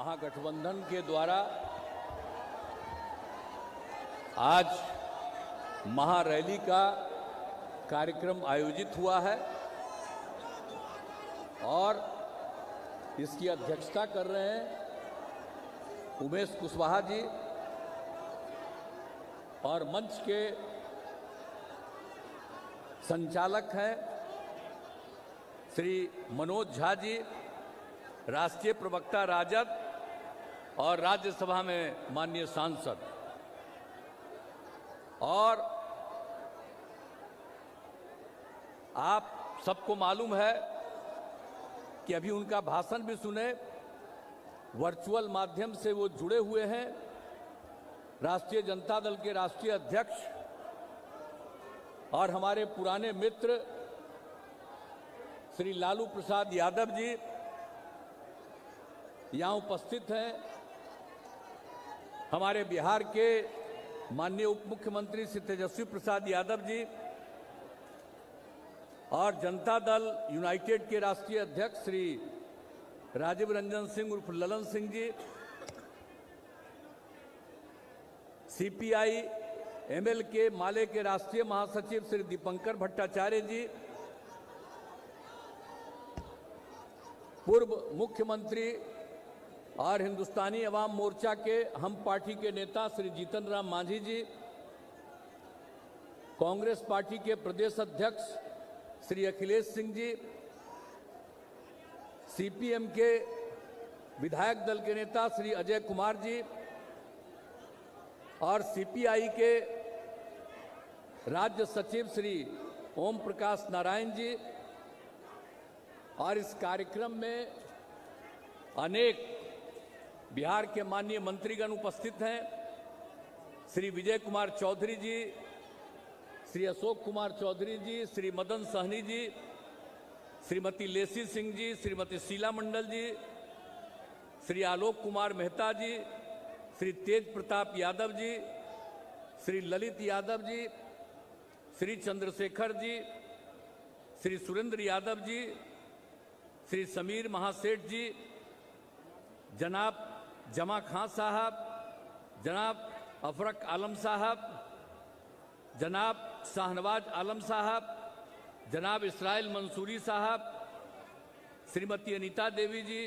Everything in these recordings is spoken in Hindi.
महागठबंधन के द्वारा आज महारैली का कार्यक्रम आयोजित हुआ है और इसकी अध्यक्षता कर रहे हैं उमेश कुशवाहा जी और मंच के संचालक हैं श्री मनोज झा जी, राष्ट्रीय प्रवक्ता राजद और राज्यसभा में माननीय सांसद। और आप सबको मालूम है कि अभी उनका भाषण भी सुने, वर्चुअल माध्यम से वो जुड़े हुए हैं। राष्ट्रीय जनता दल के राष्ट्रीय अध्यक्ष और हमारे पुराने मित्र श्री लालू प्रसाद यादव जी यहाँ उपस्थित हैं। हमारे बिहार के माननीय उप मुख्यमंत्री श्री तेजस्वी प्रसाद यादव जी और जनता दल यूनाइटेड के राष्ट्रीय अध्यक्ष श्री राजीव रंजन सिंह उर्फ ललन सिंह जी, सीपीआई एमएल के माले के राष्ट्रीय महासचिव श्री दीपंकर भट्टाचार्य जी, पूर्व मुख्यमंत्री और हिंदुस्तानी अवाम मोर्चा के हम पार्टी के नेता श्री जीतन राम मांझी जी, कांग्रेस पार्टी के प्रदेश अध्यक्ष श्री अखिलेश सिंह जी, सीपीएम के विधायक दल के नेता श्री अजय कुमार जी और सीपीआई के राज्य सचिव श्री ओम प्रकाश नारायण जी। और इस कार्यक्रम में अनेक बिहार के माननीय मंत्रीगण उपस्थित हैं। श्री विजय कुमार चौधरी जी, श्री अशोक कुमार चौधरी जी, श्री मदन सहनी जी, श्रीमती लेसी सिंह जी, श्रीमती शीला मंडल जी, श्री आलोक कुमार मेहता जी, श्री तेज प्रताप यादव जी, श्री ललित यादव जी, श्री चंद्रशेखर जी, श्री सुरेंद्र यादव जी, श्री समीर महासेठ जी, जनाब जमा खां साहब, जनाब अफरक आलम साहब, जनाब शाहनवाज आलम साहब, जनाब इसराइल मंसूरी साहब, श्रीमती अनीता देवी जी,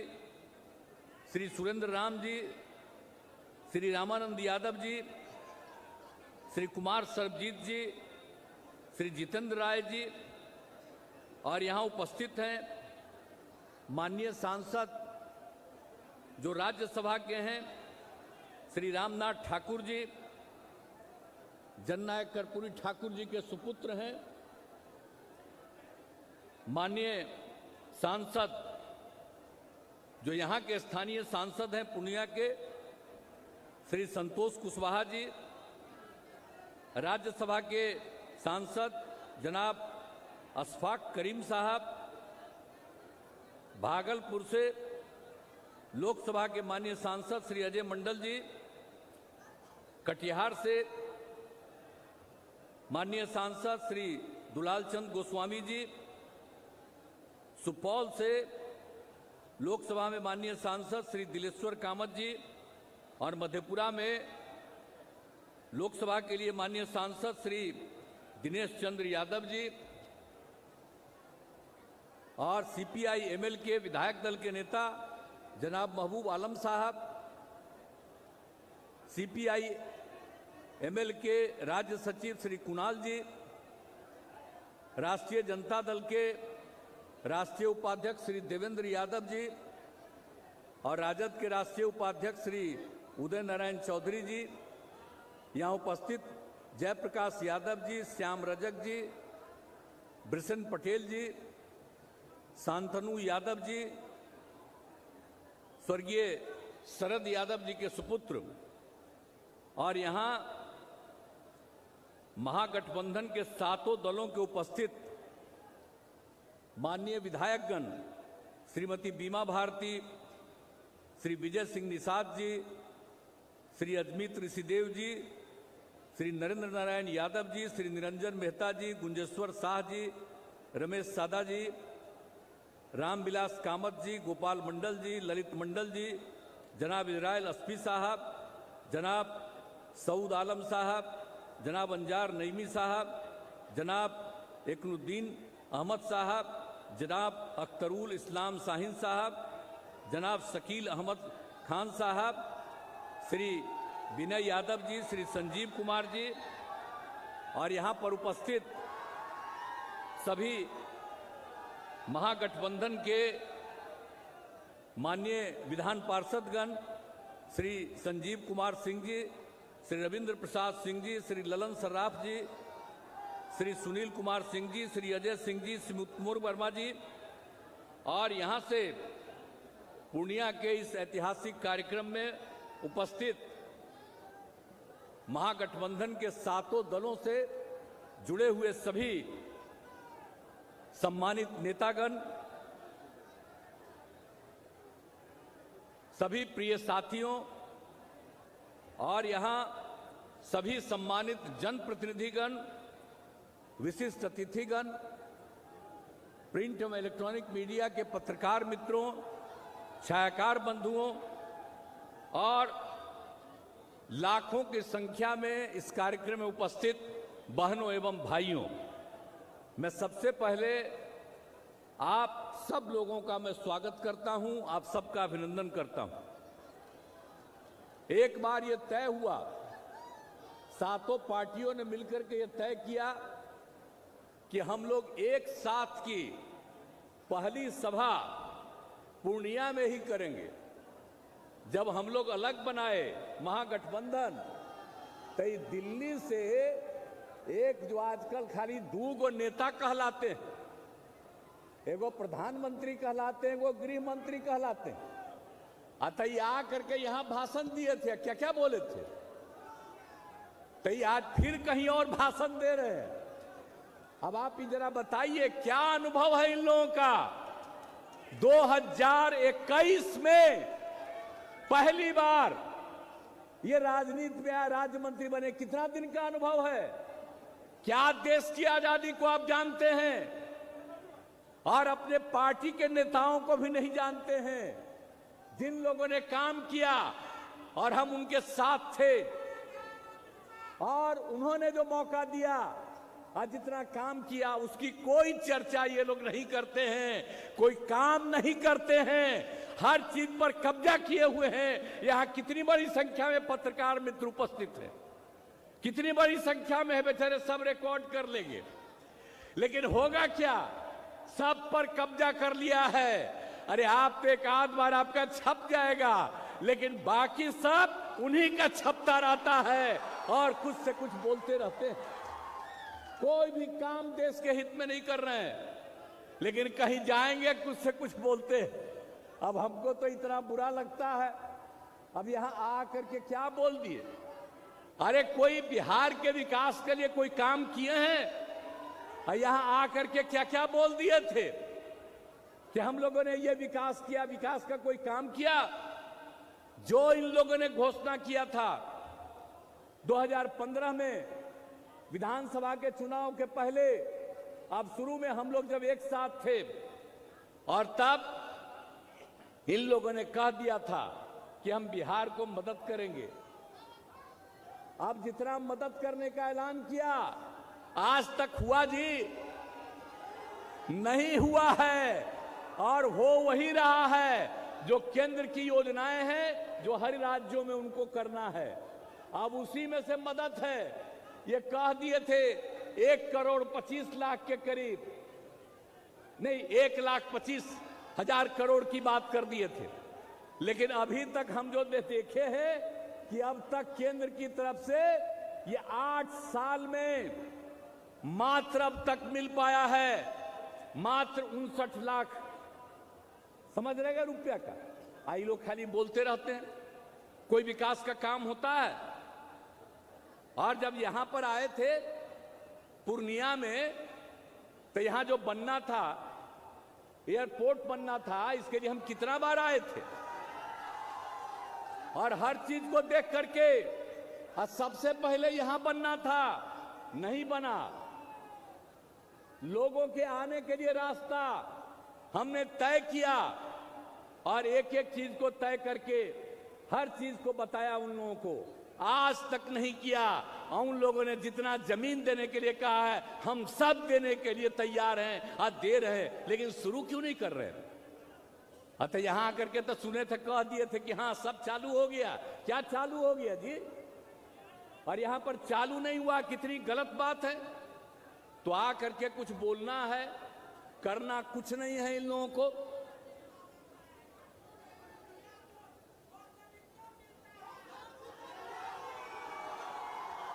श्री सुरेंद्र राम जी, श्री रामानंद यादव जी, श्री कुमार सरबजीत जी, श्री जितेंद्र राय जी और यहाँ उपस्थित हैं माननीय सांसद जो राज्यसभा के हैं श्री रामनाथ ठाकुर जी, जननायक कर्पूरी ठाकुर जी के सुपुत्र हैं। माननीय सांसद जो यहाँ के स्थानीय सांसद हैं पूर्णिया के श्री संतोष कुशवाहा जी, राज्यसभा के सांसद जनाब अशफाक करीम साहब, भागलपुर से लोकसभा के माननीय सांसद श्री अजय मंडल जी, कटिहार से माननीय सांसद श्री दुलाल चंद गोस्वामी जी, सुपौल से लोकसभा में माननीय सांसद श्री दिलेश्वर कामत जी और मधेपुरा में लोकसभा के लिए माननीय सांसद श्री दिनेश चंद्र यादव जी और सीपीआई एमएल के विधायक दल के नेता जनाब महबूब आलम साहब, सीपीआई एमएल के राज्य सचिव श्री कुणाल जी, राष्ट्रीय जनता दल के राष्ट्रीय उपाध्यक्ष श्री देवेंद्र यादव जी और राजद के राष्ट्रीय उपाध्यक्ष श्री उदय नारायण चौधरी जी, यहाँ उपस्थित जयप्रकाश यादव जी, श्याम रजक जी, ब्रिशन पटेल जी, शांतनु यादव जी, स्वर्गीय शरद यादव जी के सुपुत्र और यहाँ महागठबंधन के सातों दलों के उपस्थित माननीय विधायकगण श्रीमती बीमा भारती, श्री विजय सिंह निषाद जी, श्री अजमीत ऋषिदेव जी, श्री नरेंद्र नारायण यादव जी, श्री निरंजन मेहता जी, गुंजेश्वर शाह जी, रमेश सादा जी, रामविलास कामत जी, गोपाल मंडल जी, ललित मंडल जी, जनाब इजराइल अस्फी साहब, जनाब सऊद आलम साहब, जनाब अंजार नईमी साहब, जनाब एकनुद्दीन अहमद साहब, जनाब अख्तरुल इस्लाम शाहीन साहब, जनाब शकील अहमद खान साहब, श्री विनय यादव जी, श्री संजीव कुमार जी और यहाँ पर उपस्थित सभी महागठबंधन के माननीय विधान पार्षदगण, श्री संजीव कुमार सिंह जी, श्री रविंद्र प्रसाद सिंह जी, श्री ललन सर्राफ जी, श्री सुनील कुमार सिंह जी, श्री अजय सिंह जी, श्री मुकुर वर्मा जी और यहाँ से पूर्णिया के इस ऐतिहासिक कार्यक्रम में उपस्थित महागठबंधन के सातों दलों से जुड़े हुए सभी सम्मानित नेतागण, सभी प्रिय साथियों और यहाँ सभी सम्मानित जनप्रतिनिधिगण, विशिष्ट अतिथिगण, प्रिंट एवं इलेक्ट्रॉनिक मीडिया के पत्रकार मित्रों, छायाकार बंधुओं और लाखों की संख्या में इस कार्यक्रम में उपस्थित बहनों एवं भाइयों, मैं सबसे पहले आप सब लोगों का मैं स्वागत करता हूं, आप सबका अभिनंदन करता हूं। एक बार ये तय हुआ, सातों पार्टियों ने मिलकर के ये तय किया कि हम लोग एक साथ की पहली सभा पूर्णिया में ही करेंगे। जब हम लोग अलग बनाए महागठबंधन, तो दिल्ली से एक जो आजकल खाली दो नेता कहलाते हैं, एगो प्रधानमंत्री कहलाते हैं, एगो गृह मंत्री कहलाते हैं, अतः आ करके यहां भाषण दिए थे, क्या क्या बोले थे, तो आज फिर कहीं और भाषण दे रहे हैं। अब आप जरा बताइए क्या अनुभव है इन लोगों का। 2021 में पहली बार ये राजनीति में राज्य मंत्री बने, कितना दिन का अनुभव है, क्या देश की आजादी को आप जानते हैं और अपने पार्टी के नेताओं को भी नहीं जानते हैं, जिन लोगों ने काम किया और हम उनके साथ थे और उन्होंने जो मौका दिया और जितना काम किया उसकी कोई चर्चा ये लोग नहीं करते हैं, कोई काम नहीं करते हैं, हर चीज पर कब्जा किए हुए हैं। यहां कितनी बड़ी संख्या में पत्रकार मित्र उपस्थित हैं, कितनी बड़ी संख्या में है, बेचारे सब रिकॉर्ड कर लेंगे, लेकिन होगा क्या, सब पर कब्जा कर लिया है। अरे आप पे एक आध बार आपका छप जाएगा, लेकिन बाकी सब उन्हीं का छपता रहता है और कुछ से कुछ बोलते रहते हैं। कोई भी काम देश के हित में नहीं कर रहे हैं, लेकिन कहीं जाएंगे कुछ से कुछ बोलते हैं। अब हमको तो इतना बुरा लगता है, अब यहां आकर के क्या बोल दिए। अरे कोई बिहार के विकास के लिए कोई काम किए हैं, यहां आकर के क्या क्या बोल दिए थे कि हम लोगों ने ये विकास किया, विकास का कोई काम किया। जो इन लोगों ने घोषणा किया था 2015 में विधानसभा के चुनाव के पहले, अब शुरू में हम लोग जब एक साथ थे और तब इन लोगों ने कह दिया था कि हम बिहार को मदद करेंगे। अब जितना मदद करने का ऐलान किया, आज तक हुआ जी नहीं हुआ है और हो वही रहा है जो केंद्र की योजनाएं हैं, जो हर राज्यों में उनको करना है। अब उसी में से मदद है। ये कह दिए थे 1,25,00,000 के करीब, नहीं 1,25,000 करोड़ की बात कर दिए थे, लेकिन अभी तक हम जो देखे हैं कि अब तक केंद्र की तरफ से ये 8 साल में मात्र अब तक मिल पाया है मात्र 59 लाख, समझ रहेगा रुपया का। आई लोग खाली बोलते रहते हैं, कोई विकास का काम होता है। और जब यहां पर आए थे पूर्णिया में, तो यहां जो बनना था, एयरपोर्ट बनना था, इसके लिए हम कितना बार आए थे और हर चीज को देख करके, और सबसे पहले यहां बनना था, नहीं बना। लोगों के आने के लिए रास्ता हमने तय किया और एक एक चीज को तय करके हर चीज को बताया उन लोगों को, आज तक नहीं किया। और उन लोगों ने जितना जमीन देने के लिए कहा है, हम सब देने के लिए तैयार हैं, आज दे रहे हैं, लेकिन शुरू क्यों नहीं कर रहे? अतः यहां आकर के तो सुने थे, कह दिए थे कि हाँ सब चालू हो गया। क्या चालू हो गया जी? और यहां पर चालू नहीं हुआ, कितनी गलत बात है। तो आकर के कुछ बोलना है, करना कुछ नहीं है इन लोगों को।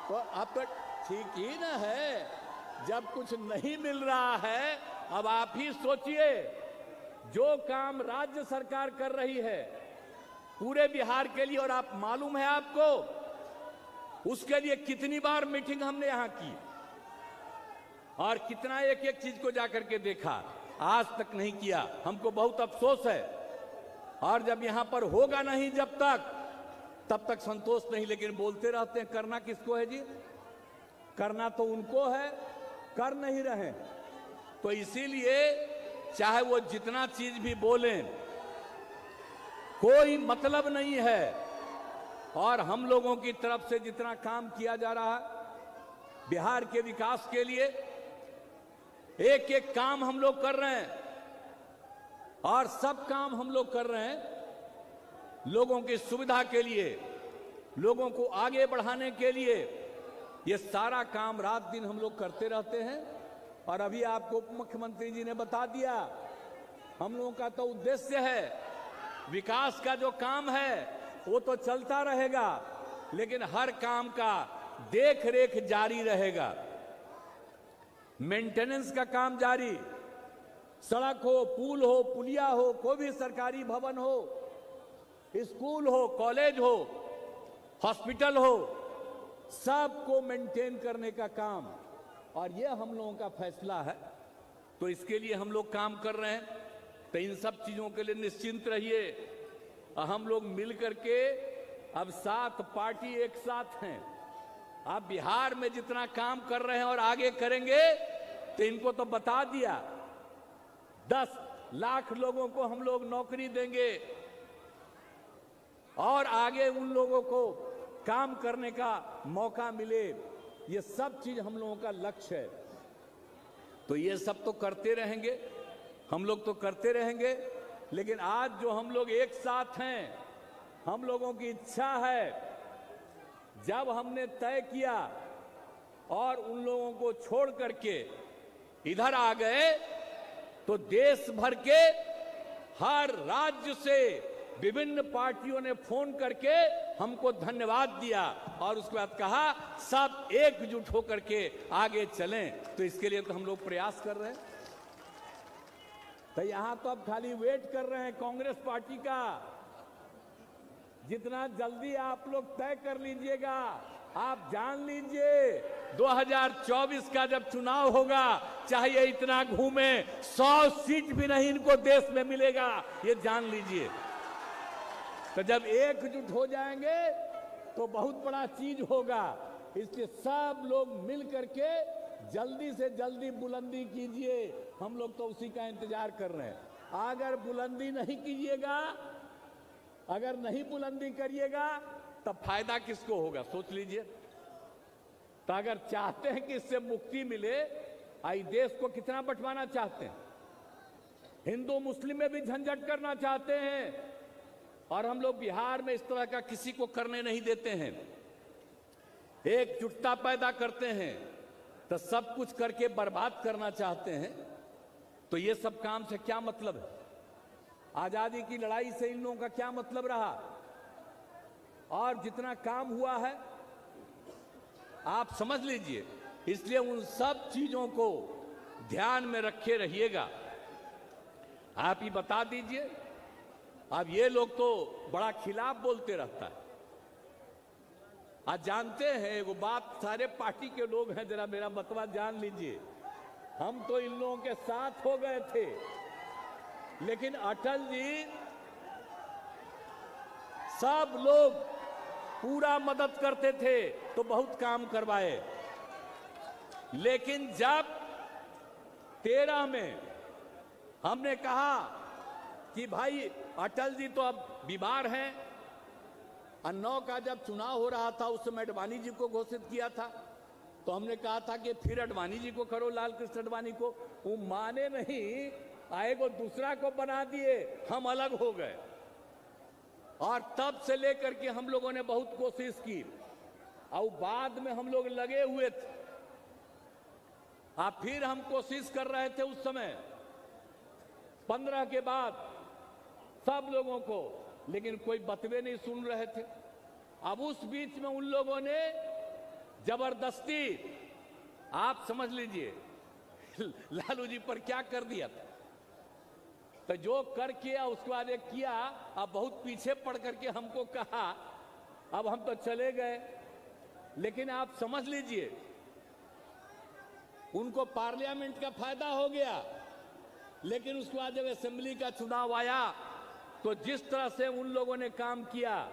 तो अब तक ठीक ही ना है, जब कुछ नहीं मिल रहा है। अब आप ही सोचिए, जो काम राज्य सरकार कर रही है पूरे बिहार के लिए, और आप मालूम है आपको उसके लिए कितनी बार मीटिंग हमने यहां की और कितना एक एक चीज को जाकर के देखा, आज तक नहीं किया। हमको बहुत अफसोस है। और जब यहां पर होगा नहीं जब तक, तब तक संतोष नहीं, लेकिन बोलते रहते हैं। करना किसको है जी? करना तो उनको है, कर नहीं रहे। तो इसीलिए चाहे वो जितना चीज भी बोलें, कोई मतलब नहीं है। और हम लोगों की तरफ से जितना काम किया जा रहा है बिहार के विकास के लिए, एक एक काम हम लोग कर रहे हैं, और सब काम हम लोग कर रहे हैं लोगों की सुविधा के लिए, लोगों को आगे बढ़ाने के लिए। ये सारा काम रात दिन हम लोग करते रहते हैं। और अभी आपको मुख्यमंत्री जी ने बता दिया, हम लोगों का तो उद्देश्य है, विकास का जो काम है वो तो चलता रहेगा, लेकिन हर काम का देख रेख जारी रहेगा, मेंटेनेंस का काम जारी। सड़क हो, पुल हो, पुलिया हो, कोई भी सरकारी भवन हो, स्कूल हो, कॉलेज हो, हॉस्पिटल हो, सबको मेंटेन करने का काम। और यह हम लोगों का फैसला है। तो इसके लिए हम लोग काम कर रहे हैं। तो इन सब चीजों के लिए निश्चिंत रहिए। हम लोग मिल करके अब 7 पार्टी एक साथ हैं। आप बिहार में जितना काम कर रहे हैं और आगे करेंगे, तो इनको तो बता दिया, 10 लाख लोगों को हम लोग नौकरी देंगे और आगे उन लोगों को काम करने का मौका मिले। ये सब चीज हम लोगों का लक्ष्य है। तो ये सब तो करते रहेंगे, हम लोग तो करते रहेंगे। लेकिन आज जो हम लोग एक साथ हैं, हम लोगों की इच्छा है, जब हमने तय किया और उन लोगों को छोड़ करके इधर आ गए, तो देश भर के हर राज्य से विभिन्न पार्टियों ने फोन करके हमको धन्यवाद दिया और उसके बाद कहा सब एकजुट होकर के आगे चलें। तो इसके लिए तो हम लोग प्रयास कर रहे हैं। तो यहां तो अब खाली वेट कर रहे हैं कांग्रेस पार्टी का। जितना जल्दी आप लोग तय कर लीजिएगा, आप जान लीजिए 2024 का जब चुनाव होगा, चाहे ये इतना घूमे, 100 सीट भी नहीं इनको देश में मिलेगा, ये जान लीजिए। तो जब एकजुट हो जाएंगे तो बहुत बड़ा चीज होगा। इसलिए सब लोग मिल करके जल्दी से जल्दी बुलंदी कीजिए। हम लोग तो उसी का इंतजार कर रहे हैं। अगर बुलंदी नहीं कीजिएगा, अगर नहीं बुलंदी करिएगा, तब फायदा किसको होगा? सोच लीजिए। तो अगर चाहते हैं कि इससे मुक्ति मिले, आई देश को कितना बंटवाना चाहते हैं, हिंदू मुस्लिम में भी झंझट करना चाहते हैं, और हम लोग बिहार में इस तरह का किसी को करने नहीं देते हैं। एकजुटता पैदा करते हैं तो सब कुछ करके बर्बाद करना चाहते हैं। तो ये सब काम से क्या मतलब है? आजादी की लड़ाई से इन लोगों का क्या मतलब रहा? और जितना काम हुआ है आप समझ लीजिए। इसलिए उन सब चीजों को ध्यान में रखे रहिएगा। आप ही बता दीजिए। अब ये लोग तो बड़ा खिलाफ बोलते रहता है। आज जानते हैं वो बात, सारे पार्टी के लोग हैं, जरा मेरा मतवा जान लीजिए। हम तो इन लोगों के साथ हो गए थे, लेकिन अटल जी सब लोग पूरा मदद करते थे तो बहुत काम करवाए। लेकिन जब 13 में हमने कहा कि भाई अटल जी तो अब बीमार हैं, 9 का जब चुनाव हो रहा था उस समय अडवाणी जी को घोषित किया था, तो हमने कहा था कि फिर अडवाणी जी को करो, लाल कृष्ण अडवाणी को। वो माने नहीं, आए को दूसरा को बना दिए, हम अलग हो गए। और तब से लेकर के हम लोगों ने बहुत कोशिश की, और बाद में हम लोग लगे हुए थे। फिर हम कोशिश कर रहे थे उस समय 15 के बाद सब लोगों को, लेकिन कोई बतवे नहीं सुन रहे थे। अब उस बीच में उन लोगों ने जबरदस्ती, आप समझ लीजिए, लालू जी पर क्या कर दिया था। तो जो कर किया उसके बाद एक किया, अब बहुत पीछे पड़ करके हमको कहा, अब हम तो चले गए। लेकिन आप समझ लीजिए, उनको पार्लियामेंट का फायदा हो गया, लेकिन उसके बाद जब असेंबली का चुनाव आया तो जिस तरह से उन लोगों ने काम किया,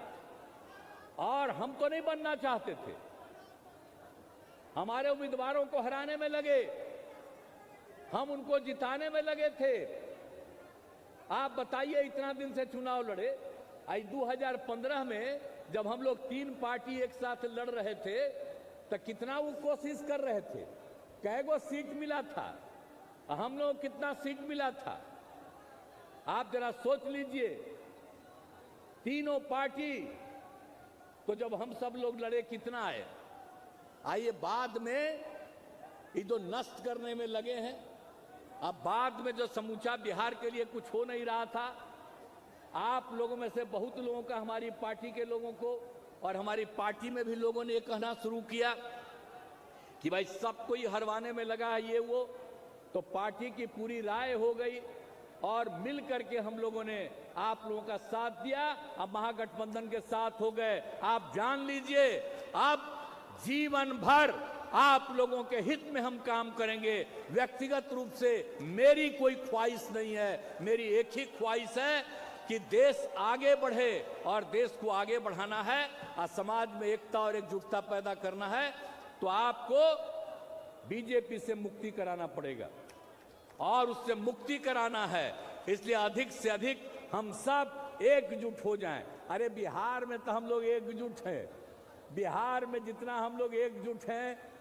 और हम तो नहीं बनना चाहते थे, हमारे उम्मीदवारों को हराने में लगे, हम उनको जिताने में लगे थे। आप बताइए, इतना दिन से चुनाव लड़े, आज 2015 में जब हम लोग 3 पार्टी एक साथ लड़ रहे थे तो कितना वो कोशिश कर रहे थे, कैगो सीट मिला था, हम लोग कितना सीट मिला था, आप जरा सोच लीजिए। तीनों पार्टी तो जब हम सब लोग लड़े कितना आए। आइए, बाद में ये जो नष्ट करने में लगे हैं, अब बाद में जो समूचा बिहार के लिए कुछ हो नहीं रहा था, आप लोगों में से बहुत लोगों का, हमारी पार्टी के लोगों को और हमारी पार्टी में भी लोगों ने ये कहना शुरू किया कि भाई सबको ही हरवाने में लगा है ये वो। तो पार्टी की पूरी राय हो गई और मिल करके हम लोगों ने आप लोगों का साथ दिया, अब महागठबंधन के साथ हो गए। आप जान लीजिए, अब जीवन भर आप लोगों के हित में हम काम करेंगे। व्यक्तिगत रूप से मेरी कोई ख्वाहिश नहीं है, मेरी एक ही ख्वाहिश है कि देश आगे बढ़े, और देश को आगे बढ़ाना है और समाज में एकता और एकजुटता पैदा करना है, तो आपको बीजेपी से मुक्ति कराना पड़ेगा, और उससे मुक्ति कराना है। इसलिए अधिक से अधिक हम सब एकजुट हो जाएं। अरे बिहार में तो हम लोग एकजुट हैं, बिहार में जितना हम लोग एकजुट हैं,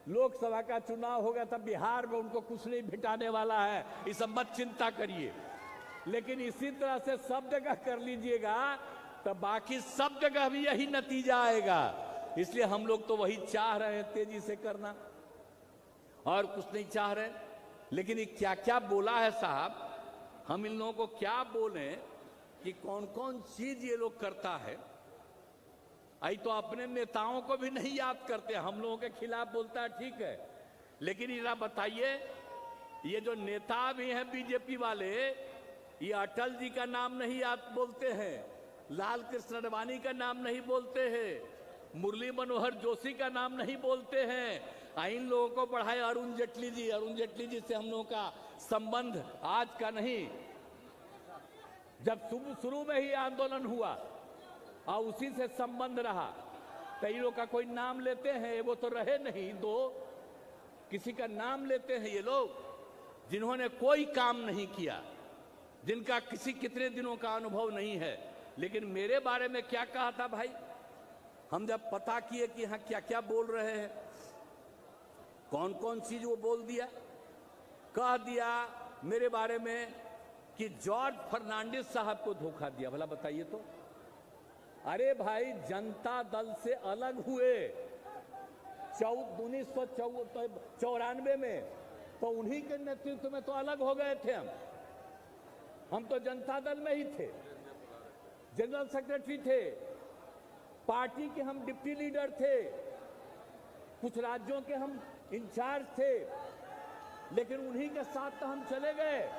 लोकसभा का चुनाव होगा तब बिहार में उनको कुछ नहीं भिटाने वाला है, इस सब मत चिंता करिए। लेकिन इसी तरह से सब जगह कर लीजिएगा तो बाकी सब जगह भी यही नतीजा आएगा। इसलिए हम लोग तो वही चाह रहे हैं, तेजी से करना, और कुछ नहीं चाह रहे। लेकिन ये क्या क्या बोला है साहब, हम इन लोगों को क्या बोले कि कौन कौन चीज ये लोग करता है। आई तो अपने नेताओं को भी नहीं याद करते, हम लोगों के खिलाफ बोलता है, ठीक है, लेकिन इधर बताइए, ये जो नेता भी हैं बीजेपी वाले, ये अटल जी का नाम नहीं याद बोलते हैं, लाल कृष्ण अडवाणी का नाम नहीं बोलते हैं, मुरली मनोहर जोशी का नाम नहीं बोलते हैं। इन लोगों को बढ़ाए अरुण जेटली जी, अरुण जेटली जी से हम लोगों का संबंध आज का नहीं, जब शुरू में ही आंदोलन हुआ और उसी से संबंध रहा। कई लोग का कोई नाम लेते हैं, वो तो रहे नहीं दो, किसी का नाम लेते हैं ये लोग जिन्होंने कोई काम नहीं किया, जिनका कितने दिनों का अनुभव नहीं है। लेकिन मेरे बारे में क्या कहा था भाई, हम जब पता किए कि हाँ क्या क्या बोल रहे हैं, कौन कौन चीज वो बोल दिया, कह दिया मेरे बारे में कि जॉर्ज फर्नांडिस साहब को धोखा दिया। भला बताइए तो, अरे भाई जनता दल से अलग हुए 1994 में, तो उन्हीं के नेतृत्व में तो अलग हो गए थे हम तो जनता दल में ही थे, जनरल सेक्रेटरी थे, पार्टी के हम डिप्टी लीडर थे, कुछ राज्यों के हम इंचार्ज थे, लेकिन उन्हीं के साथ तो हम चले गए।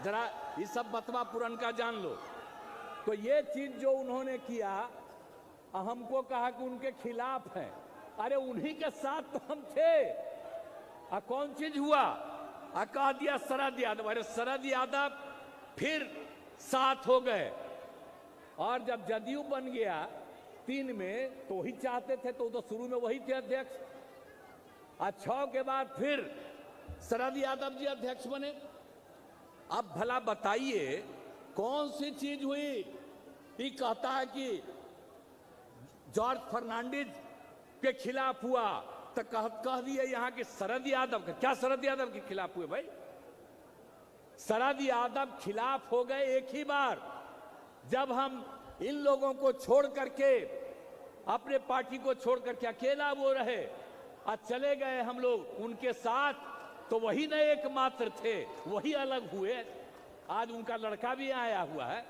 जरा ये सब बतवा पुरन का जान लो। तो ये चीज जो उन्होंने किया, हमको कहा कि उनके खिलाफ है, अरे उन्हीं के साथ तो हम थे। कौन चीज हुआ, कह दिया शरद यादव, अरे शरद यादव फिर साथ हो गए, और जब जदयू बन गया 3 में तो वही चाहते थे, तो शुरू में वही थे अध्यक्ष, 6 के बाद फिर शरद यादव जी अध्यक्ष बने। अब भला बताइए कौन सी चीज हुई ये कहता है कि जॉर्ज फर्नांडिस के खिलाफ हुआ, तो कह दिया यहां के शरद यादव का। क्या शरद यादव के खिलाफ हुए भाई? शरद यादव खिलाफ हो गए एक ही बार, जब हम इन लोगों को छोड़ करके, अपने पार्टी को छोड़ करके अकेला वो रहे और चले गए हम लोग उनके साथ, तो वही न एकमात्र थे, वही अलग हुए। आज उनका लड़का भी आया हुआ है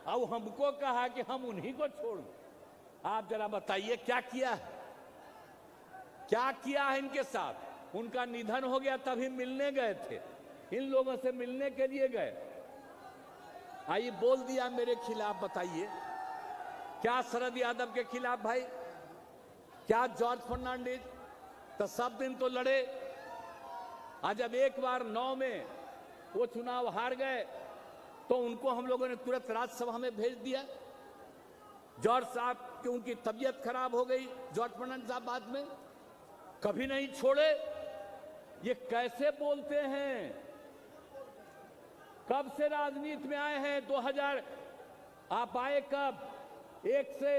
और हमको कहा कि हम उन्हीं को छोड़। आप जरा बताइए क्या किया है, क्या किया है इनके साथ? उनका निधन हो गया तभी मिलने गए थे, इन लोगों से मिलने के लिए गए। आइए बोल दिया मेरे खिलाफ, बताइए क्या शरद यादव के खिलाफ भाई, क्या जॉर्ज फर्नांडिस? तो सब दिन तो लड़े। आज जब एक बार 9 में वो चुनाव हार गए तो उनको हम लोगों ने तुरंत राज्यसभा में भेज दिया। जॉर्ज साहब की उनकी तबीयत खराब हो गई, जॉर्ज फर्नांडिस साहब बाद में कभी नहीं छोड़े। ये कैसे बोलते हैं? कब से राजनीति में आए हैं? 2000 आप आए कब? 1 से,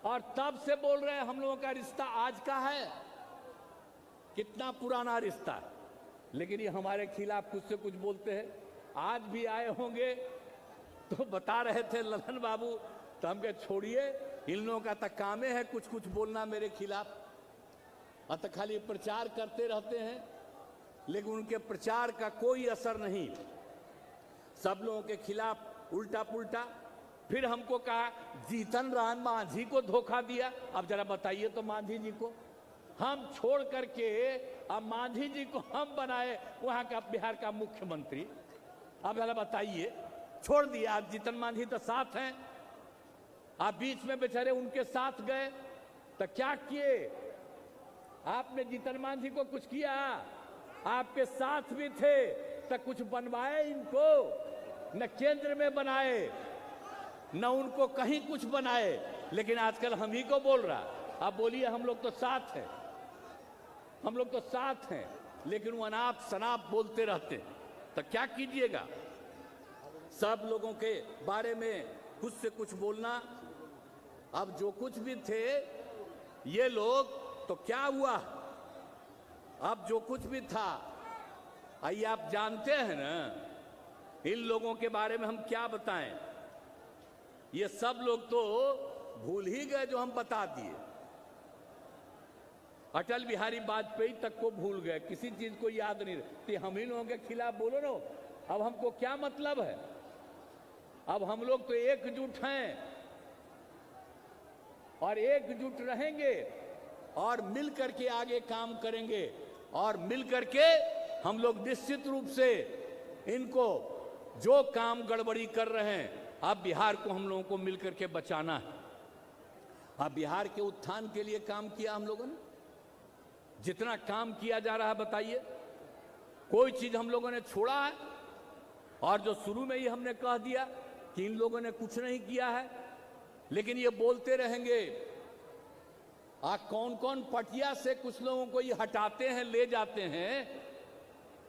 और तब से बोल रहे हैं हम लोगों का रिश्ता आज का है। कितना पुराना रिश्ता है, लेकिन ये हमारे खिलाफ कुछ से कुछ बोलते हैं। आज भी आए होंगे तो बता रहे थे ललन बाबू, तो हम कहे छोड़िए, इन लोगों का तक कामे है कुछ कुछ बोलना मेरे खिलाफ, और तो खाली प्रचार करते रहते हैं, लेकिन उनके प्रचार का कोई असर नहीं। सब लोगों के खिलाफ उल्टा पुल्टा। फिर हमको कहा जीतन राम मांझी को धोखा दिया। अब जरा बताइए तो, मांझी जी को हम छोड़ करके अब मांझी जी को हम बनाए वहां का बिहार का मुख्यमंत्री। अब जरा बताइए, छोड़ दिया। आज जीतन मांझी तो साथ हैं, आप बीच में बेचारे उनके साथ गए तो क्या किए? आपने जीतन मांझी को कुछ किया? आपके साथ भी थे तो कुछ बनवाए इनको? न केंद्र में बनाए, न उनको कहीं कुछ बनाए। लेकिन आजकल हम ही को बोल रहा। आप बोलिए हम लोग तो साथ हैं, हम लोग तो साथ हैं, लेकिन वो अनाप शनाप बोलते रहते हैं। तो क्या कीजिएगा? सब लोगों के बारे में कुछ से कुछ बोलना। अब जो कुछ भी थे ये लोग, तो क्या हुआ? अब जो कुछ भी था, आइए आप जानते हैं ना, इन लोगों के बारे में हम क्या बताएं? ये सब लोग तो भूल ही गए जो हम बता दिए। अटल बिहारी वाजपेयी तक को भूल गए, किसी चीज को याद नहीं रहती। हम ही लोगों के खिलाफ बोलो ना, अब हमको क्या मतलब है? अब हम लोग तो एकजुट हैं और एकजुट रहेंगे और मिल करके आगे काम करेंगे, और मिल करके हम लोग निश्चित रूप से इनको जो काम गड़बड़ी कर रहे हैं, अब बिहार को हम लोगों को मिल करके बचाना है। अब बिहार के उत्थान के लिए काम किया हम लोगों ने, जितना काम किया जा रहा है बताइए, कोई चीज हम लोगों ने छोड़ा है? और जो शुरू में ही हमने कह दिया कि इन लोगों ने कुछ नहीं किया है, लेकिन ये बोलते रहेंगे। कौन कौन पटिया से कुछ लोगों को ये हटाते हैं, ले जाते हैं,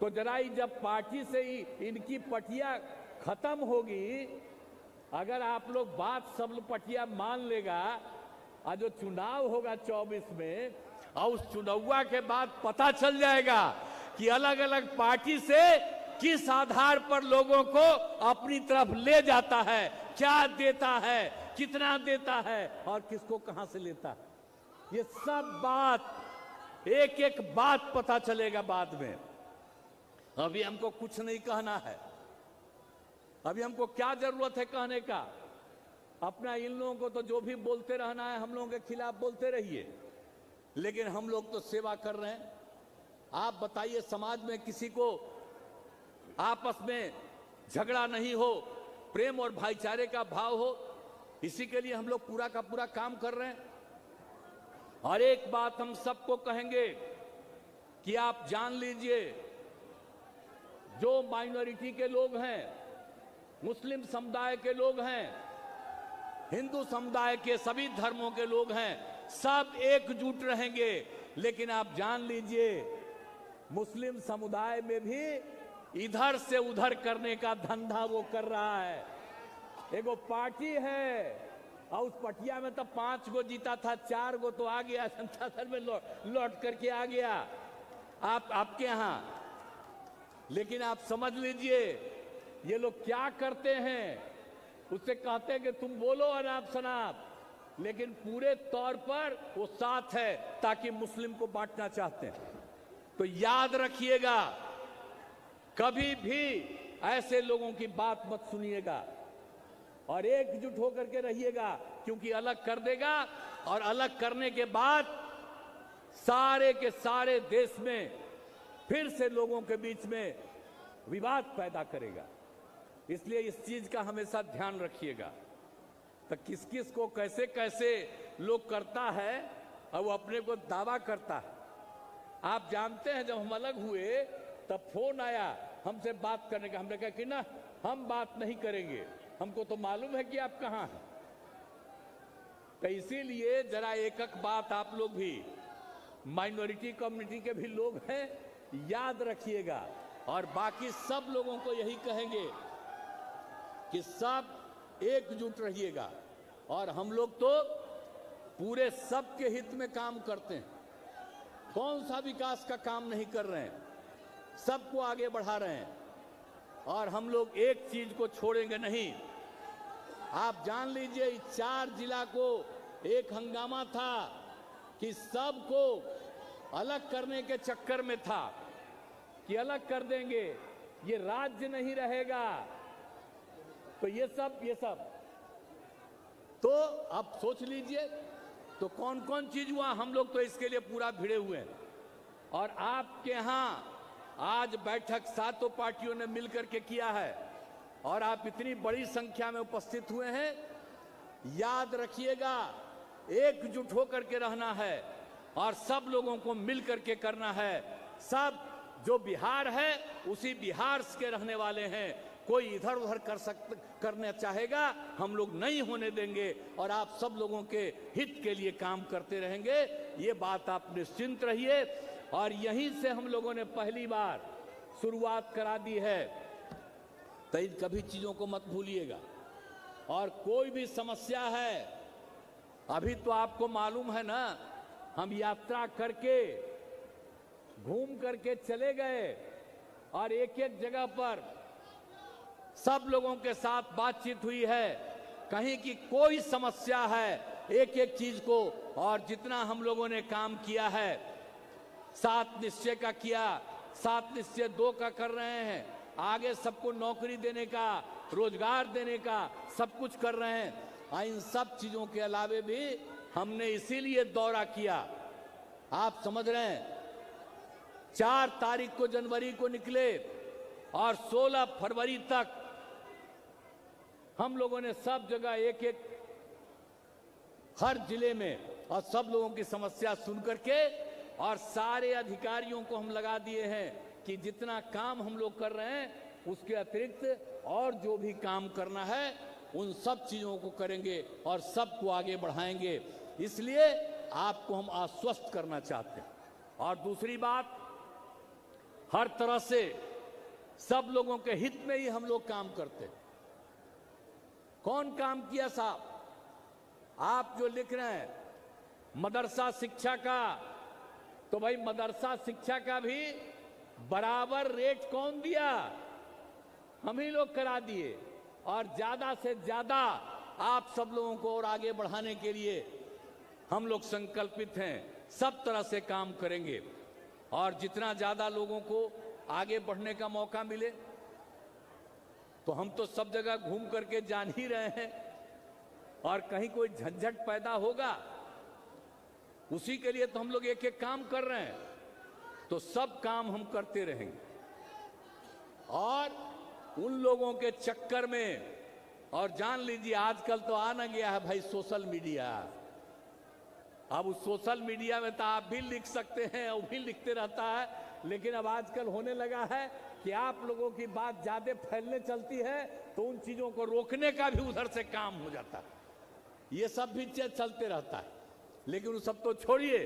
तो जरा ही जब पार्टी से ही इनकी पटिया खत्म होगी, अगर आप लोग बात सब पटिया मान लेगा, और जो चुनाव होगा 24 में, और उस चुनाव के बाद पता चल जाएगा कि अलग अलग पार्टी से किस आधार पर लोगों को अपनी तरफ ले जाता है, क्या देता है, कितना देता है, और किसको कहां से लेता है। ये सब बात, एक एक बात पता चलेगा बाद में। अभी हमको कुछ नहीं कहना है, अभी हमको क्या जरूरत है कहने का? अपना इन लोगों को तो जो भी बोलते रहना है, हम लोगों के खिलाफ बोलते रहिए, लेकिन हम लोग तो सेवा कर रहे हैं। आप बताइए, समाज में किसी को आपस में झगड़ा नहीं हो, प्रेम और भाईचारे का भाव हो, इसी के लिए हम लोग पूरा का पूरा काम कर रहे हैं। और एक बात हम सबको कहेंगे कि आप जान लीजिए, जो माइनॉरिटी के लोग हैं, मुस्लिम समुदाय के लोग हैं, हिंदू समुदाय के सभी धर्मों के लोग हैं, सब एकजुट रहेंगे। लेकिन आप जान लीजिए, मुस्लिम समुदाय में भी इधर से उधर करने का धंधा वो कर रहा है। एगो पार्टी है और उस पटिया में तो 5 गो जीता था, 4 गो तो आ गया जनता दल में लौट करके आ गया आपके यहां। लेकिन आप समझ लीजिए ये लोग क्या करते हैं, उससे कहते हैं कि तुम बोलो अनाप शनाप, लेकिन पूरे तौर पर वो साथ है ताकि मुस्लिम को बांटना चाहते हैं। तो याद रखिएगा, कभी भी ऐसे लोगों की बात मत सुनिएगा और एकजुट होकर के रहिएगा, क्योंकि अलग कर देगा और अलग करने के बाद सारे के सारे देश में फिर से लोगों के बीच में विवाद पैदा करेगा। इसलिए इस चीज का हमेशा ध्यान रखिएगा। तो किस किस को कैसे कैसे लोग करता है और वो अपने को दावा करता है। आप जानते हैं जब हम अलग हुए तब फोन आया हमसे बात करने का, हमने कहा कि ना हम बात नहीं करेंगे, हमको तो मालूम है कि आप कहां हैं। तो इसीलिए जरा एक बात आप लोग भी, माइनॉरिटी कम्युनिटी के भी लोग हैं, याद रखिएगा। और बाकी सब लोगों को यही कहेंगे कि सब एकजुट रहिएगा। और हम लोग तो पूरे सबके हित में काम करते हैं, कौन सा विकास का काम नहीं कर रहे हैं, सबको आगे बढ़ा रहे हैं। और हम लोग एक चीज को छोड़ेंगे नहीं। आप जान लीजिए 4 जिला को एक हंगामा था कि सबको अलग करने के चक्कर में था कि अलग कर देंगे, ये राज्य नहीं रहेगा। तो ये सब तो अब सोच लीजिए तो कौन कौन चीज हुआ। हम लोग तो इसके लिए पूरा भिड़े हुए हैं। और आपके यहां आज बैठक 7 पार्टियों ने मिलकर के किया है और आप इतनी बड़ी संख्या में उपस्थित हुए हैं। याद रखिएगा, एकजुट होकर के रहना है और सब लोगों को मिलकर के करना है। सब जो बिहार है उसी बिहार के रहने वाले हैं, कोई इधर उधर करने चाहेगा हम लोग नहीं होने देंगे और आप सब लोगों के हित के लिए काम करते रहेंगे। ये बात आप निश्चिंत रहिए। और यहीं से हम लोगों ने पहली बार शुरुआत करा दी है, तो इन कभी चीजों को मत भूलिएगा। और कोई भी समस्या है, अभी तो आपको मालूम है ना, हम यात्रा करके घूम करके चले गए और एक एक जगह पर सब लोगों के साथ बातचीत हुई है। कहीं की कोई समस्या है, एक एक चीज को, और जितना हम लोगों ने काम किया है, 7 निश्चय का किया, 7 निश्चय 2 का कर रहे हैं, आगे सबको नौकरी देने का, रोजगार देने का सब कुछ कर रहे हैं। इन सब चीजों के अलावे भी हमने इसीलिए दौरा किया। आप समझ रहे हैं, 4 तारीख को जनवरी को निकले और 16 फरवरी तक हम लोगों ने सब जगह एक एक हर जिले में और सब लोगों की समस्या सुन करके, और सारे अधिकारियों को हम लगा दिए हैं कि जितना काम हम लोग कर रहे हैं उसके अतिरिक्त और जो भी काम करना है उन सब चीजों को करेंगे और सबको आगे बढ़ाएंगे। इसलिए आपको हम आश्वस्त करना चाहते हैं। और दूसरी बात, हर तरह से सब लोगों के हित में ही हम लोग काम करते हैं। कौन काम किया साहब? आप जो लिख रहे हैं मदरसा शिक्षा का, तो भाई मदरसा शिक्षा का भी बराबर रेट कौन दिया? हम ही लोग करा दिए। और ज्यादा से ज्यादा आप सब लोगों को और आगे बढ़ाने के लिए हम लोग संकल्पित हैं, सब तरह से काम करेंगे। और जितना ज्यादा लोगों को आगे बढ़ने का मौका मिले, तो हम तो सब जगह घूम करके जान ही रहे हैं, और कहीं कोई झंझट पैदा होगा उसी के लिए तो हम लोग एक एक काम कर रहे हैं। तो सब काम हम करते रहेंगे। और उन लोगों के चक्कर में, और जान लीजिए आजकल तो आना गया है भाई सोशल मीडिया। अब उस सोशल मीडिया में तो आप भी लिख सकते हैं, वो भी लिखते रहता है, लेकिन अब आजकल होने लगा है कि आप लोगों की बात ज्यादा फैलने चलती है तो उन चीजों को रोकने का भी उधर से काम हो जाता है। ये सब भी चलते रहता है, लेकिन वो सब तो छोड़िए।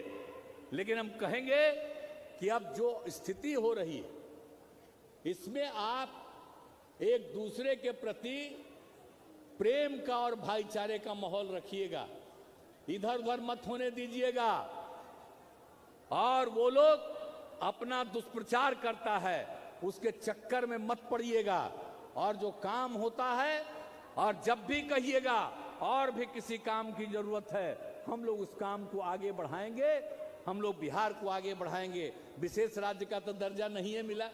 लेकिन हम कहेंगे कि अब जो स्थिति हो रही है इसमें आप एक दूसरे के प्रति प्रेम का और भाईचारे का माहौल रखिएगा, इधर उधर मत होने दीजिएगा। और वो लोग अपना दुष्प्रचार करता है, उसके चक्कर में मत पड़िएगा। और जो काम होता है, और जब भी कहिएगा और भी किसी काम की जरूरत है, हम लोग उस काम को आगे बढ़ाएंगे, हम लोग बिहार को आगे बढ़ाएंगे। विशेष राज्य का तो दर्जा नहीं है मिला,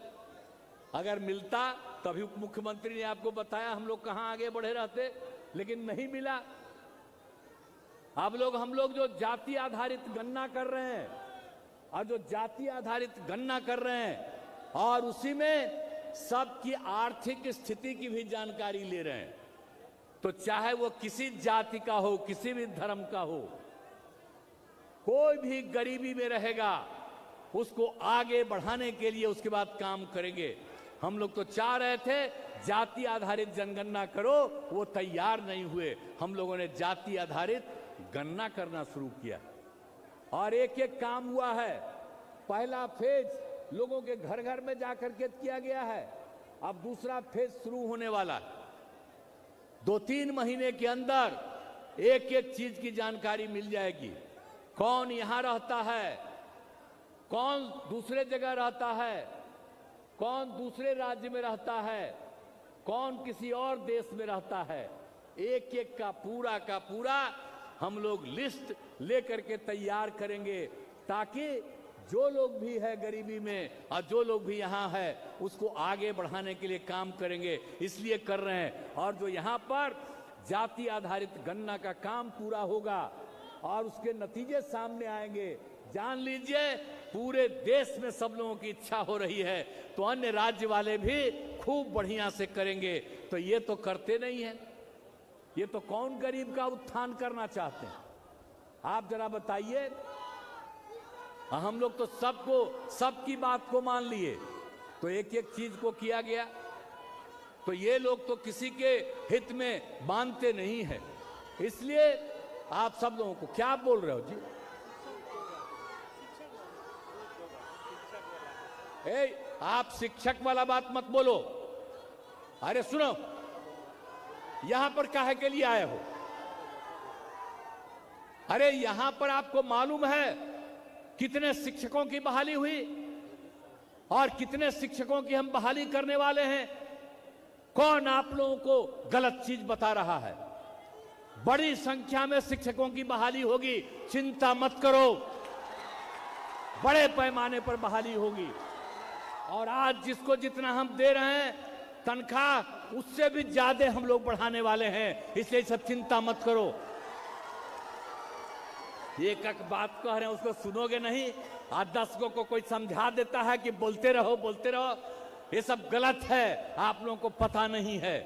अगर मिलता तभी उप मुख्यमंत्री ने आपको बताया हम लोग कहां आगे बढ़े रहते, लेकिन नहीं मिला। हम लोग जो जाति आधारित गणना कर रहे हैं, और जो जाति आधारित गणना कर रहे हैं, और उसी में सबकी आर्थिक स्थिति की भी जानकारी ले रहे हैं, तो चाहे वो किसी जाति का हो, किसी भी धर्म का हो, कोई भी गरीबी में रहेगा, उसको आगे बढ़ाने के लिए उसके बाद काम करेंगे। हम लोग तो चाह रहे थे जाति आधारित जनगणना करो, वो तैयार नहीं हुए। हम लोगों ने जाति आधारित गणना करना शुरू किया, और एक एक काम हुआ है। पहला फेज लोगों के घर घर में जाकर के किया गया है, अब दूसरा फेज शुरू होने वाला है। 2-3 महीने के अंदर एक एक चीज की जानकारी मिल जाएगी। कौन यहां रहता है, कौन दूसरे जगह रहता है, कौन दूसरे राज्य में रहता है, कौन किसी और देश में रहता है, एक एक का पूरा हम लोग लिस्ट लेकर के तैयार करेंगे, ताकि जो लोग भी है गरीबी में और जो लोग भी यहाँ है उसको आगे बढ़ाने के लिए काम करेंगे, इसलिए कर रहे हैं। और जो यहाँ पर जाति आधारित गणना का काम पूरा होगा और उसके नतीजे सामने आएंगे, जान लीजिए पूरे देश में सब लोगों की इच्छा हो रही है, तो अन्य राज्य वाले भी खूब बढ़िया से करेंगे। तो ये तो करते नहीं है, ये तो कौन गरीब का उत्थान करना चाहते हैं, आप जरा बताइए। हम लोग तो सबकी बात को मान लिए, तो एक एक चीज को किया गया। तो ये लोग तो किसी के हित में मानते नहीं है, इसलिए आप सब लोगों को क्या बोल रहे हो जी? आप शिक्षक वाला बात मत बोलो। अरे सुनो, यहां पर काहे के लिए आए हो? अरे यहां पर आपको मालूम है कितने शिक्षकों की बहाली हुई और कितने शिक्षकों की हम बहाली करने वाले हैं? कौन आप लोगों को गलत चीज बता रहा है? बड़ी संख्या में शिक्षकों की बहाली होगी, चिंता मत करो, बड़े पैमाने पर बहाली होगी। और आज जिसको जितना हम दे रहे हैं तनख्वाह, उससे भी ज्यादा हम लोग बढ़ाने वाले हैं, इसलिए सब चिंता मत करो। एक एक बात कह रहे हैं उसको सुनोगे नहीं, आज 10 को कोई समझा देता है कि बोलते रहो बोलते रहो, ये सब गलत है, आप लोगों को पता नहीं है।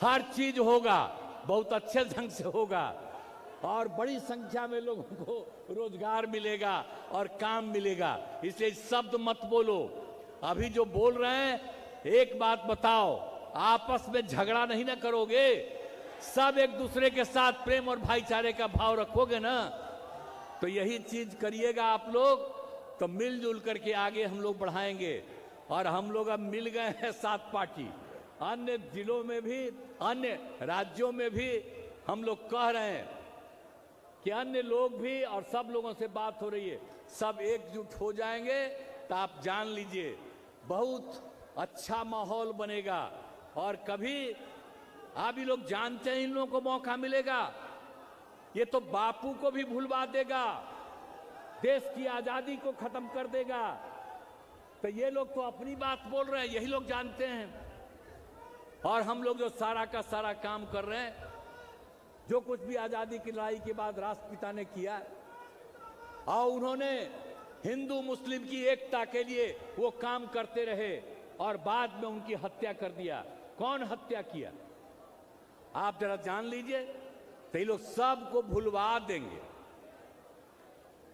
हर चीज होगा, बहुत अच्छे ढंग से होगा, और बड़ी संख्या में लोगों को रोजगार मिलेगा और काम मिलेगा, इसलिए शब्द मत बोलो। अभी जो बोल रहे हैं, एक बात बताओ, आपस में झगड़ा नहीं ना करोगे, सब एक दूसरे के साथ प्रेम और भाईचारे का भाव रखोगे ना, तो यही चीज करिएगा आप लोग, तो मिलजुल करके आगे हम लोग बढ़ाएंगे। और हम लोग अब मिल गए हैं 7 पार्टी, अन्य जिलों में भी, अन्य राज्यों में भी हम लोग कह रहे हैं कि अन्य लोग भी, और सब लोगों से बात हो रही है, सब एकजुट हो जाएंगे, तो आप जान लीजिए बहुत अच्छा माहौल बनेगा। और कभी आप ही लोग जानते हैं इन लोगों को मौका मिलेगा, ये तो बापू को भी भुलवा देगा, देश की आजादी को खत्म कर देगा। तो ये लोग तो अपनी बात बोल रहे हैं, यही लोग जानते हैं। और हम लोग जो सारा का सारा काम कर रहे हैं, जो कुछ भी आजादी की लड़ाई के बाद राष्ट्रपिता ने किया, और उन्होंने हिंदू मुस्लिम की एकता के लिए वो काम करते रहे, और बाद में उनकी हत्या कर दिया। कौन हत्या किया आप जरा जान लीजिए, तो ये लोग सबको भुलवा देंगे।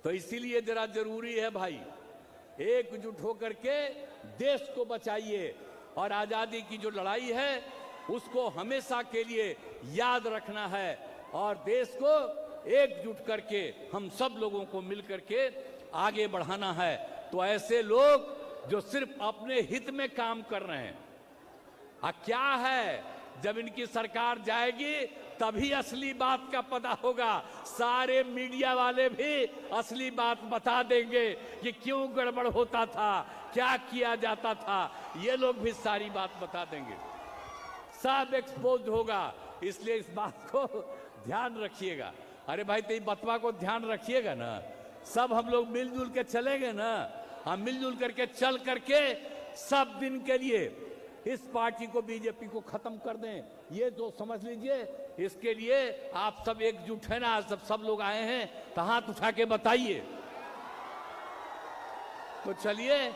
तो इसीलिए जरा जरूरी है भाई, एकजुट होकर के देश को बचाइए, और आजादी की जो लड़ाई है उसको हमेशा के लिए याद रखना है, और देश को एकजुट करके हम सब लोगों को मिलकर के आगे बढ़ाना है। तो ऐसे लोग जो सिर्फ अपने हित में काम कर रहे हैं, क्या है जब इनकी सरकार जाएगी तभी असली बात का पता होगा। सारे मीडिया वाले भी असली बात बता देंगे कि क्यों गड़बड़ होता था, क्या किया जाता था, ये लोग भी सारी बात बता देंगे, सब एक्सपोज होगा। इसलिए इस बात को ध्यान रखिएगा। अरे भाई, तो बतवा को ध्यान रखिएगा ना, सब हम लोग मिलजुल के चलेंगे ना। हम मिलजुल करके चल करके सब दिन के लिए इस पार्टी को, बीजेपी को खत्म कर दें, ये तो समझ लीजिए। इसके लिए आप सब एकजुट है ना, सब लोग आए हैं तो हाथ उठा के बताइए। तो चलिए,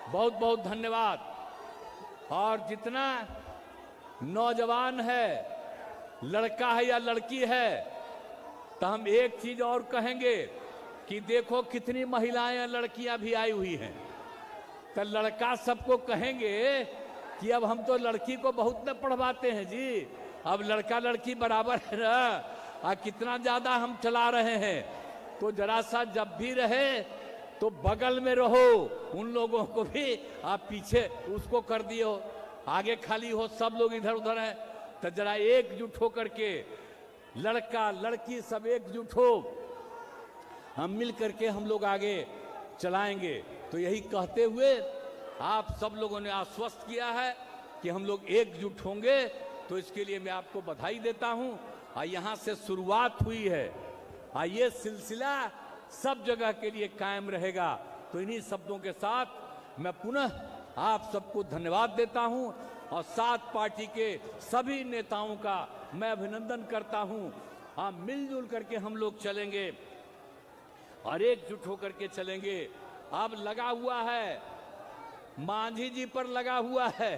बहुत बहुत धन्यवाद। और जितना नौजवान है, लड़का है या लड़की है, तो हम एक चीज और कहेंगे कि देखो कितनी महिलाएं लड़कियां भी आई हुई हैं। तो लड़का सबको कहेंगे कि अब हम तो लड़की को बहुत न पढ़वाते हैं जी, अब लड़का लड़की बराबर है ना, कितना ज्यादा हम चला रहे हैं। तो जरा सा जब भी रहे तो बगल में रहो, उन लोगों को भी आप पीछे उसको कर दियो, आगे खाली हो, सब लोग इधर उधर हैं। तो जरा एकजुट होकर के, लड़का लड़की सब एकजुट हो, हम मिल करके हम लोग आगे चलाएंगे। तो यही कहते हुए आप सब लोगों ने आश्वस्त किया है कि हम लोग एकजुट होंगे, तो इसके लिए मैं आपको बधाई देता हूं। और यहां से शुरुआत हुई है, ये सिलसिला सब जगह के लिए कायम रहेगा। तो इन्हीं शब्दों के साथ मैं पुनः आप सबको धन्यवाद देता हूं और सात पार्टी के सभी नेताओं का मैं अभिनंदन करता हूं। हाँ, मिलजुल करके हम लोग चलेंगे और एकजुट होकर के चलेंगे। अब लगा हुआ है, मांझी जी पर लगा हुआ है,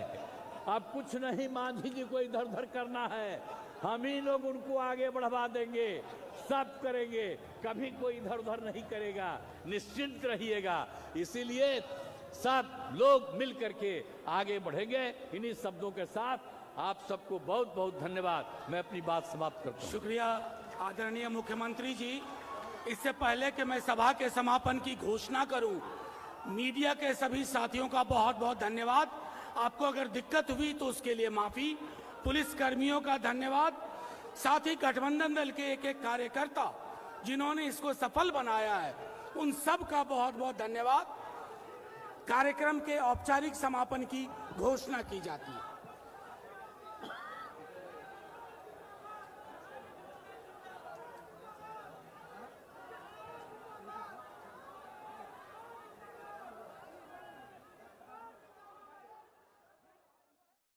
अब कुछ नहीं मांझी जी को इधर उधर करना है, हम ही लोग उनको आगे बढ़वा देंगे, सब करेंगे, कभी कोई इधर उधर नहीं करेगा, निश्चिंत रहिएगा। इसीलिए सब लोग मिल करके आगे बढ़ेंगे। इन्हीं शब्दों के साथ आप सबको बहुत बहुत धन्यवाद। मैं अपनी बात समाप्त करता हूं। शुक्रिया आदरणीय मुख्यमंत्री जी। इससे पहले कि मैं सभा के समापन की घोषणा करूं, मीडिया के सभी साथियों का बहुत बहुत धन्यवाद। आपको अगर दिक्कत हुई तो उसके लिए माफी। पुलिस कर्मियों का धन्यवाद, साथ ही गठबंधन दल के एक एक कार्यकर्ता जिन्होंने इसको सफल बनाया है, उन सब का बहुत बहुत धन्यवाद। कार्यक्रम के औपचारिक समापन की घोषणा की जाती है।